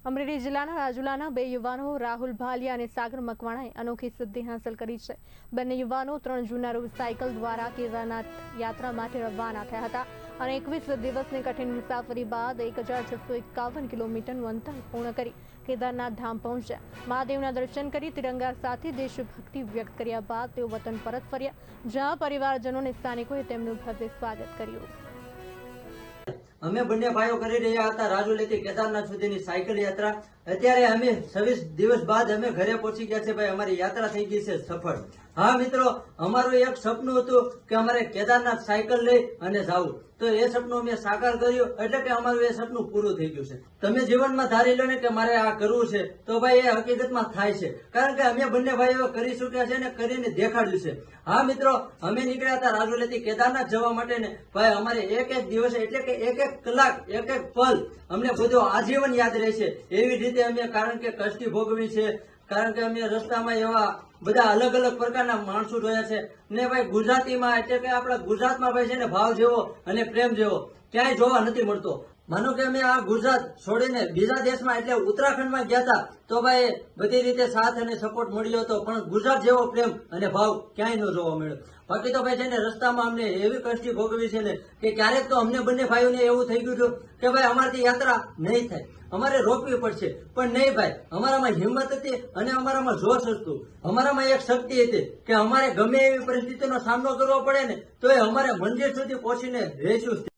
અમરેલી જિલ્લાના રાજુલાના બે યુવાનો રાહુલ ભાલિયા અને સાગર મકવાણાએ અનોખી સિદ્ધિ હાંસલ કરી છે। બંને યુવાનો 3 જૂનના રોજ સાયકલ દ્વારા કેદારનાથ યાત્રા માટે રવાના થયા હતા અને 21 દિવસની કઠિન મુસાફરી બાદ 1651 કિલોમીટરનું અંતર પૂર્ણ કરી કેદારનાથ ધામ પહોંચ્યા। મહાદેવના દર્શન કરી તિરંગા સાથે દેશભક્તિ વ્યક્ત કર્યા બાદ તેઓ વતન પરત ફર્યા, જ્યાં પરિવારજનો અને સ્થાનિકોએ તેમનું ભવ્ય સ્વાગત કર્યું। અમે બંને ભાઈઓ કરી રહ્યા હતા રાજુલાથી કેદારનાથ સુધીની સાયકલ યાત્રા। અત્યારે અમે 26 દિવસ બાદ અમે ઘરે પહોંચી ગયા છે। ભાઈ, અમારી યાત્રા થઈ ગઈ છે સફળ। હા મિત્રો, અમારું એક સપનું હતું કે અમારે કેદારનાથ સાયકલ લઈ અને જવું, તો એ સપનું અમે સાકાર કર્યું, એટલે કે અમારું એ સપનું પૂરું થઈ ગયું છે। તમે જીવનમાં ધારી લો ને કે મારે આ કરવું છે, તો ભાઈ એ હકીકતમાં થાય છે, કારણ કે અમે બંને ભાઈઓ કરી ચૂક્યા છે ને કરીને દેખાડ્યું છે। હા મિત્રો, અમે નીકળ્યા હતા રાજુલાથી કેદારનાથ જવા માટે ને ભાઈ, અમારે એક એક દિવસે એટલે કે એક એક કલાક, એક એક પલ અમને બધું આજીવન યાદ રહેશે એવી રીતે અમે, કારણ કે કષ્ટી ભોગવી છે, કારણ કે અમે રસ્તામાં એવા બધા અલગ અલગ પ્રકારના માણસો જોયા છે ને ભાઈ, ગુજરાતીમાં એટલે કે આપણા ગુજરાતમાં ભાઈ છે ને ભાવ જેવો અને પ્રેમ જેવો ક્યાંય જોવા નથી મળતો। માનો કે અમે આ ગુજરાત છોડીને બીજા દેશમાં એટલે ઉત્તરાખંડમાં ગયા હતા, તો ભાઈ બધી રીતે સાથ અને સપોર્ટ મળ્યો હતો, પણ ગુજરાત જેવો પ્રેમ અને ભાવ ક્યાંય ન જોવા મળ્યો। બાકી તો ભાઈ છે ને રસ્તામાં અમને એવી કષ્ટી ભોગવી છે ને કે ક્યારેક તો અમને બંને ભાઈઓને એવું થઈ ગયું હતું કે ભાઈ અમારાથી યાત્રા નહીં થાય, અમારે રોકવી પડશે, પણ નહીં ભાઈ, અમારામાં હિંમત હતી અને અમારામાં જોશ હતું, અમારામાં એક શક્તિ હતી કે અમારે ગમે એવી પરિસ્થિતિનો સામનો કરવો પડે ને તો એ અમારે મંજિર સુધી પહોંચીને રહીશું।